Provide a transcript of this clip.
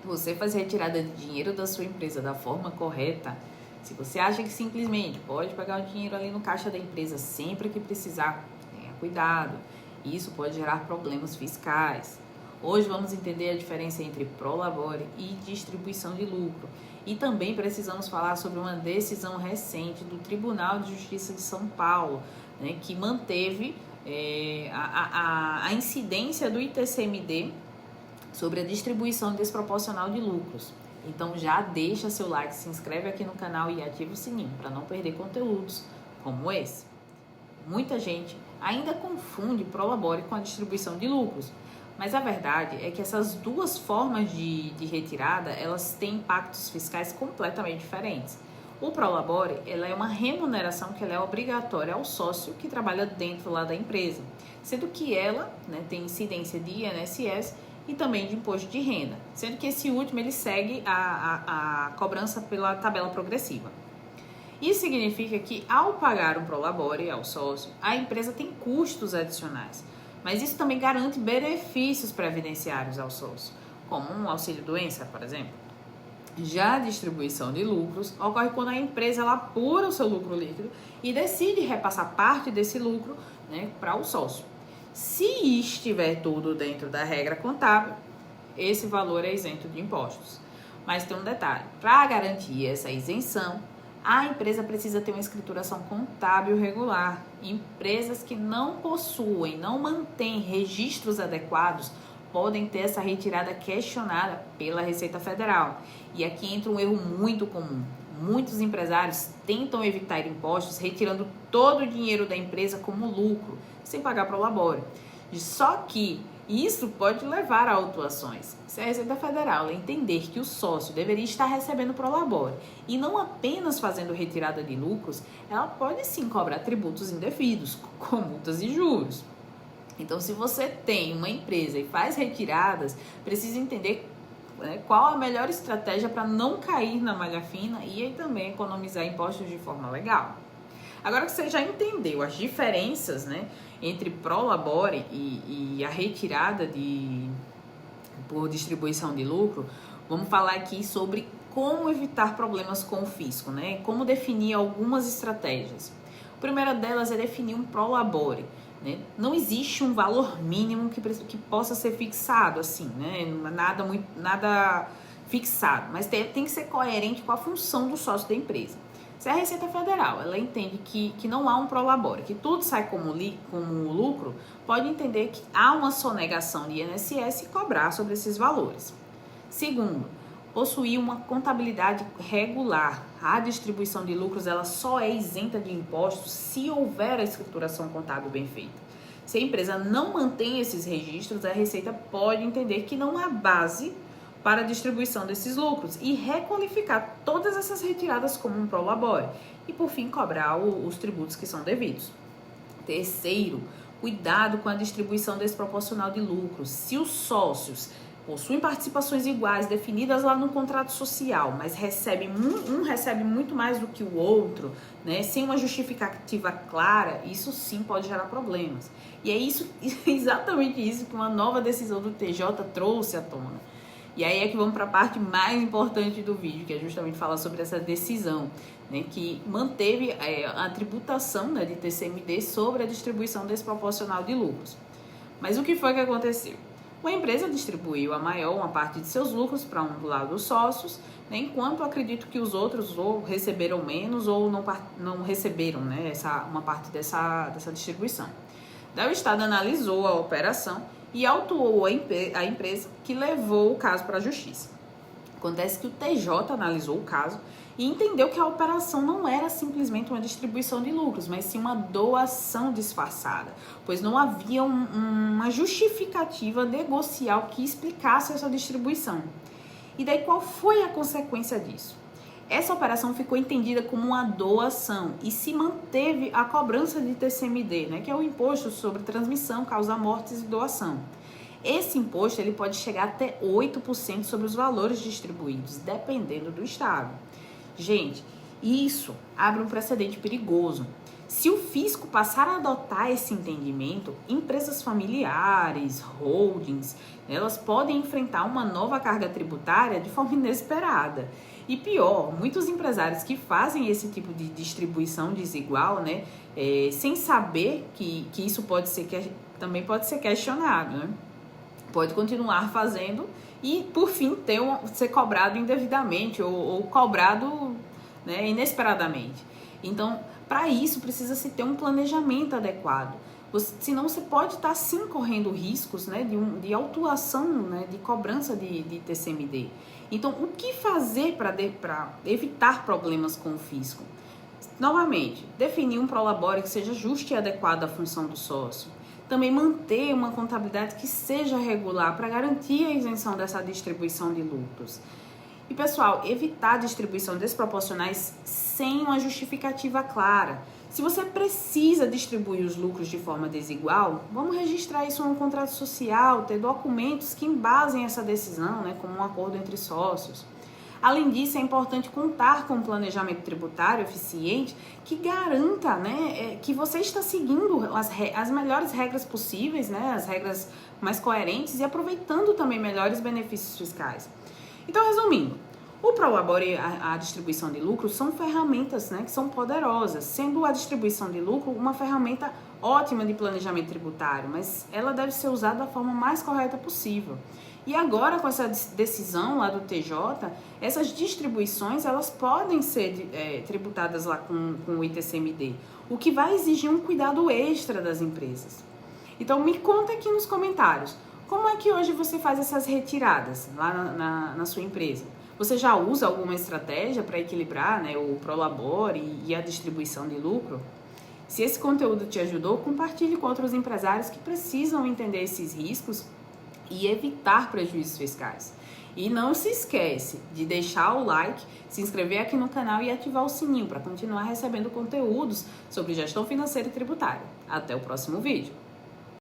você fazer a retirada de dinheiro da sua empresa da forma correta, se você acha que simplesmente pode pegar o dinheiro ali no caixa da empresa sempre que precisar, tenha cuidado. Isso pode gerar problemas fiscais. Hoje vamos entender a diferença entre prolabore e distribuição de lucro. E também precisamos falar sobre uma decisão recente do Tribunal de Justiça de São Paulo, né, que manteve a incidência do ITCMD sobre a distribuição desproporcional de lucros. Então já deixa seu like, se inscreve aqui no canal e ativa o sininho para não perder conteúdos como esse. Muita gente ainda confunde prolabore com a distribuição de lucros, mas a verdade é que essas duas formas de retirada, elas têm impactos fiscais completamente diferentes. O prolabore, ela é uma remuneração que ela é obrigatória ao sócio que trabalha dentro lá da empresa, sendo que ela, né, tem incidência de INSS e também de imposto de renda, sendo que esse último ele segue a cobrança pela tabela progressiva. Isso significa que ao pagar um prolabore ao sócio, a empresa tem custos adicionais, mas isso também garante benefícios previdenciários ao sócio, como um auxílio-doença, por exemplo. Já a distribuição de lucros ocorre quando a empresa ela apura o seu lucro líquido e decide repassar parte desse lucro, né, para o sócio. Se estiver tudo dentro da regra contábil, esse valor é isento de impostos. Mas tem um detalhe, para garantir essa isenção, a empresa precisa ter uma escrituração contábil regular. Empresas que não possuem, não mantêm registros adequados, podem ter essa retirada questionada pela Receita Federal. E aqui entra um erro muito comum. Muitos empresários tentam evitar impostos retirando todo o dinheiro da empresa como lucro, sem pagar prolabore. Só que isso pode levar a autuações. Se a Receita Federal entender que o sócio deveria estar recebendo prolabore e não apenas fazendo retirada de lucros, ela pode sim cobrar tributos indevidos, com multas e juros. Então, se você tem uma empresa e faz retiradas, precisa entender, né, qual a melhor estratégia para não cair na malha fina e aí também economizar impostos de forma legal. Agora que você já entendeu as diferenças, né, entre prolabore e a retirada por distribuição de lucro, vamos falar aqui sobre como evitar problemas com o fisco, né? Como definir algumas estratégias. A primeira delas é definir um prolabore. Né? Não existe um valor mínimo que possa ser fixado, assim, né? Nada fixado, mas tem que ser coerente com a função do sócio da empresa. Se a Receita Federal ela entende que não há um prolabore, que tudo sai como lucro, pode entender que há uma sonegação de INSS e cobrar sobre esses valores. Segundo, possuir uma contabilidade regular. A distribuição de lucros ela só é isenta de impostos se houver a escrituração contábil bem feita. Se a empresa não mantém esses registros, a Receita pode entender que não há base para a distribuição desses lucros e requalificar todas essas retiradas como um prolabore e, por fim, cobrar os tributos que são devidos. Terceiro, cuidado com a distribuição desproporcional de lucros. Se os sócios possuem participações iguais definidas lá no contrato social, mas um recebe muito mais do que o outro, né, sem uma justificativa clara, isso sim pode gerar problemas. E é exatamente isso que uma nova decisão do TJ trouxe à tona. E aí é que vamos para a parte mais importante do vídeo, que é justamente falar sobre essa decisão, né, que manteve a tributação, né, de TCMD sobre a distribuição desproporcional de lucros. Mas o que foi que aconteceu? Uma empresa distribuiu uma parte de seus lucros para um do lado dos sócios, né, enquanto acredito que os outros ou receberam menos ou não receberam, né, uma parte dessa distribuição. Daí o Estado analisou a operação e autuou a empresa, que levou o caso para a Justiça. Acontece que o TJ analisou o caso e entendeu que a operação não era simplesmente uma distribuição de lucros, mas sim uma doação disfarçada, pois não havia uma justificativa negocial que explicasse essa distribuição. E daí qual foi a consequência disso? Essa operação ficou entendida como uma doação e se manteve a cobrança de TCMD, né, que é o Imposto sobre Transmissão, Causa Mortes e Doação. Esse imposto ele pode chegar até 8% sobre os valores distribuídos, dependendo do estado. Gente, isso abre um precedente perigoso. Se o fisco passar a adotar esse entendimento, empresas familiares, holdings, elas podem enfrentar uma nova carga tributária de forma inesperada. E pior, muitos empresários que fazem esse tipo de distribuição desigual, né, sem saber que isso também pode ser questionado, né? Pode continuar fazendo e, por fim, ser cobrado indevidamente ou cobrado, né, inesperadamente. Então, para isso, precisa-se ter um planejamento adequado. Senão, você pode estar, sim, correndo riscos, né, de autuação, né, de cobrança de TCMD. Então, o que fazer para evitar problemas com o fisco? Novamente, definir um prolabore que seja justo e adequado à função do sócio. Também manter uma contabilidade que seja regular para garantir a isenção dessa distribuição de lucros. E, pessoal, evitar distribuição desproporcionais sem uma justificativa clara. Se você precisa distribuir os lucros de forma desigual, vamos registrar isso no contrato social, ter documentos que embasem essa decisão, né, como um acordo entre sócios. Além disso, é importante contar com um planejamento tributário eficiente que garanta, né, que você está seguindo as melhores regras possíveis, né, as regras mais coerentes e aproveitando também melhores benefícios fiscais. Então, resumindo, o prolabore e a distribuição de lucros são ferramentas, né, que são poderosas, sendo a distribuição de lucro uma ferramenta ótima de planejamento tributário, mas ela deve ser usada da forma mais correta possível. E agora, com essa decisão lá do TJ, essas distribuições elas podem ser tributadas lá com o ITCMD, o que vai exigir um cuidado extra das empresas. Então, me conta aqui nos comentários, como é que hoje você faz essas retiradas lá na sua empresa? Você já usa alguma estratégia para equilibrar, né, o prolabore e a distribuição de lucro? Se esse conteúdo te ajudou, compartilhe com outros empresários que precisam entender esses riscos e evitar prejuízos fiscais. E não se esquece de deixar o like, se inscrever aqui no canal e ativar o sininho para continuar recebendo conteúdos sobre gestão financeira e tributária. Até o próximo vídeo!